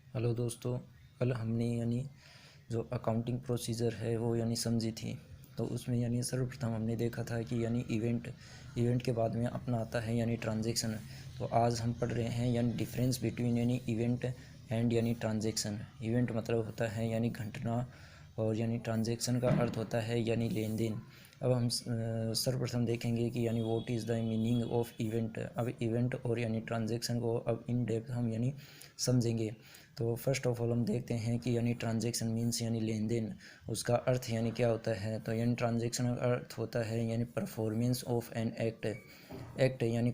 Hello दोस्तों, कल हमने जो अकाउंटिंग प्रोसीजर है वो समझी थी। तो उसमें सर्वप्रथम हमने देखा था कि इवेंट के बाद में अपना आता है ट्रांजैक्शन। तो आज हम पढ़ रहे हैं difference between event and transaction. Event मतलब होता है घटना, और ट्रांजैक्शन का अर्थ होता है लेन देन। अब हम सर्वप्रथम देखेंगे कि what is the meaning of event. अब इवेंट और ट्रांजैक्शन को अब इन डेप्थ हम समझेंगे। तो फर्स्ट ऑफ ऑल हम देखते हैं कि ट्रांजैक्शन मीन्स लेन देन, उसका अर्थ क्या होता है। तो ट्रांजैक्शन का अर्थ होता है परफॉर्मेंस ऑफ एन एक्ट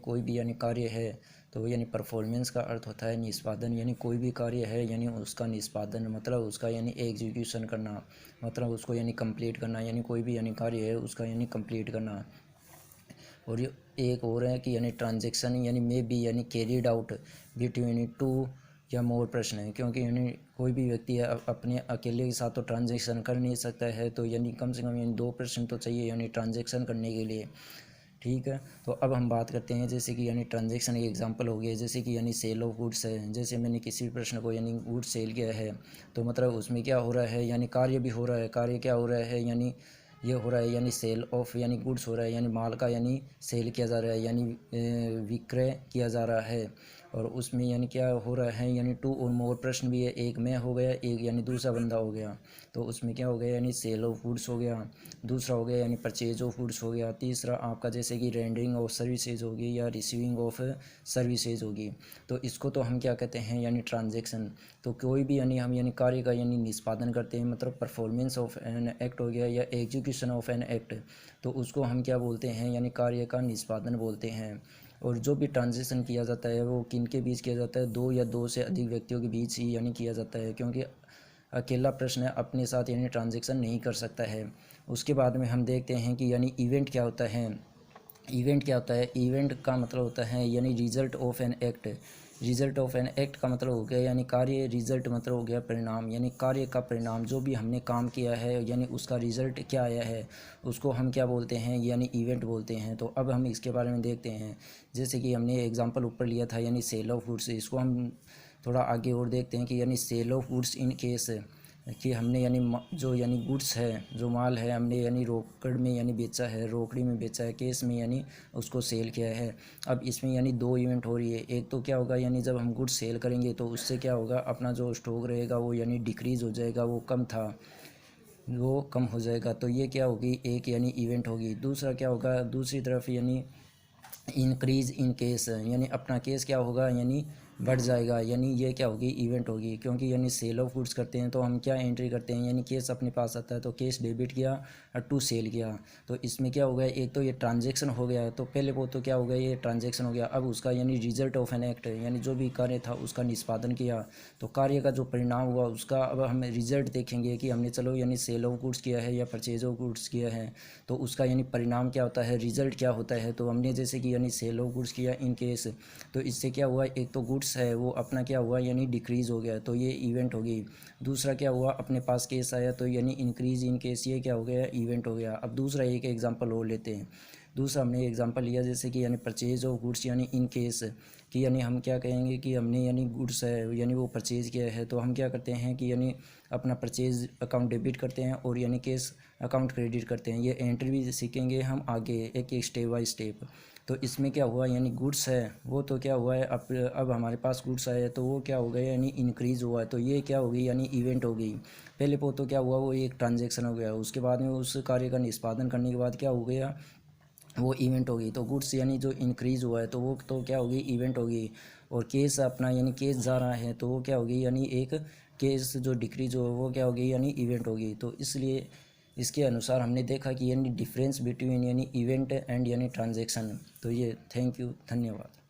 कोई भी कार्य है। तो परफॉर्मेंस का अर्थ होता है निष्पादन, कोई भी कार्य है उसका निष्पादन मतलब उसका एग्जीक्यूशन करना, मतलब उसको कंप्लीट करना, कोई भी कार्य है उसका कंप्लीट करना। और ये एक और है कि transaction may be carried out between two या मोर पर्सन है, क्योंकि कोई भी व्यक्ति है अपने अकेले के साथ तो ट्रांजैक्शन कर नहीं सकता है। तो कम से कम 2 पर्सन तो चाहिए ट्रांजैक्शन करने के लिए। ठीक है, तो अब हम बात करते हैं जैसे कि ट्रांजैक्शन एक एग्जांपल हो गया, जैसे कि सेल ऑफ गुड्स है। जैसे मैंने किसी भी पर्सन को गुड्स सेल किया है, तो मतलब उसमें क्या हो रहा है कार्य भी हो रहा है। कार्य क्या हो रहा है ये हो रहा है सेल ऑफ गुड्स हो रहा है, माल का सेल किया जा रहा है विक्रय किया जा रहा है। और उसमें क्या हो रहा है टू और मोर प्रश्न भी है, एक मैं हो गया, एक दूसरा बंदा हो गया। तो उसमें क्या हो गया सेल ऑफ गुड्स हो गया, दूसरा हो गया परचेज ऑफ गुड्स हो गया, तीसरा आपका जैसे कि रेंडरिंग ऑफ सर्विसेज होगी या रिसीविंग ऑफ सर्विसेज होगी। तो इसको तो हम क्या कहते हैं ट्रांजैक्शन। तो कोई भी हम कार्य का निष्पादन करते हैं, मतलब परफॉर्मेंस ऑफ एन एक्ट हो गया या एग्जीक्यूशन ऑफ एन एक्ट, तो उसको हम क्या बोलते हैं कार्य का निष्पादन बोलते हैं। और जो भी ट्रांजैक्शन किया जाता है वो किन के बीच किया जाता है, दो या दो से अधिक व्यक्तियों के बीच ही किया जाता है, क्योंकि अकेला प्रश्न अपने साथ ट्रांजैक्शन नहीं कर सकता है। उसके बाद में हम देखते हैं कि इवेंट क्या होता है। इवेंट क्या होता है, इवेंट का मतलब होता है result of an act. Result of an act का मतलब हो गया कार्य, रिजल्ट मतलब हो गया परिणाम, कार्य का परिणाम। जो भी हमने काम किया है उसका रिजल्ट क्या आया है उसको हम क्या बोलते हैं इवेंट बोलते हैं। तो अब हम इसके बारे में देखते हैं। जैसे कि हमने एग्जांपल ऊपर लिया था सेल ऑफ गुड्स, इसको हम थोड़ा आगे और देखते हैं कि sale of goods in case कि हमने जो गुड्स है, जो माल है, हमने रोकड़ में बेचा है, रोकड़ी में बेचा है, केस में उसको सेल किया है। अब इसमें दो इवेंट हो रही है। एक तो क्या होगा जब हम गुड्स सेल करेंगे तो उससे क्या होगा, अपना जो स्टॉक रहेगा वो डिक्रीज़ हो जाएगा, वो कम था वो कम हो जाएगा। तो ये क्या होगी, एक इवेंट होगी। दूसरा क्या होगा, दूसरी तरफ इंक्रीज़ इन केस अपना केस क्या होगा बढ़ जाएगा, ये क्या होगी, इवेंट होगी। क्योंकि सेल ऑफ गुड्स करते हैं तो हम क्या एंट्री करते हैं केस अपने पास आता है, तो केस डेबिट किया और टू सेल किया। तो इसमें क्या हो गया, एक तो ये ट्रांजैक्शन हो गया, तो पहले वो तो क्या हो गया, ये ट्रांजैक्शन हो गया। अब उसका रिजल्ट ऑफ एन एक्ट जो भी कार्य था उसका निष्पादन किया, तो कार्य का जो परिणाम हुआ उसका अब हम रिजल्ट देखेंगे कि हमने चलो सेल ऑफ गुड्स किया है या परचेज ऑफ गुड्स किया है, तो उसका परिणाम क्या होता है, रिजल्ट क्या होता है। तो हमने जैसे कि सेल ऑफ गुड्स किया इन केस, तो इससे क्या हुआ, एक तो गुड्स है वो अपना क्या हुआ डिक्रीज़ हो गया, तो ये इवेंट हो गई। दूसरा क्या हुआ, अपने पास केस आया तो इंक्रीज़ इन केस, ये क्या हो गया, इवेंट हो गया। अब दूसरा एक एग्जांपल और लेते हैं। दूसरा हमने एग्जांपल लिया जैसे कि purchase of goods in case कि हम क्या कहेंगे कि हमने गुड्स है वो परचेज़ किया है, तो हम क्या करते हैं कि अपना परचेज अकाउंट डेबिट करते हैं और केस अकाउंट क्रेडिट करते हैं। ये एंट्री भी सीखेंगे हम आगे एक एक स्टेप बाय स्टेप। तो इसमें क्या हुआ, गुड्स है वो तो क्या हुआ है, अब हमारे पास गुड्स आए तो वो क्या हो गया इंक्रीज़ हुआ है, तो ये क्या हो गई इवेंट हो गई। पहले वो तो क्या हुआ, वो एक ट्रांजैक्शन हो गया, उसके बाद में उस कार्य का निष्पादन करने के बाद क्या हो गया, वो इवेंट होगी। तो गुड्स जो इंक्रीज़ हुआ है तो वो तो क्या होगी, इवेंट होगी। और केस अपना केस जा रहा है तो वो क्या होगी, एक केस जो डिक्रीज हो वो क्या होगी, इवेंट होगी। तो इसलिए इसके अनुसार हमने देखा कि difference between event and transaction. तो ये थैंक यू, धन्यवाद।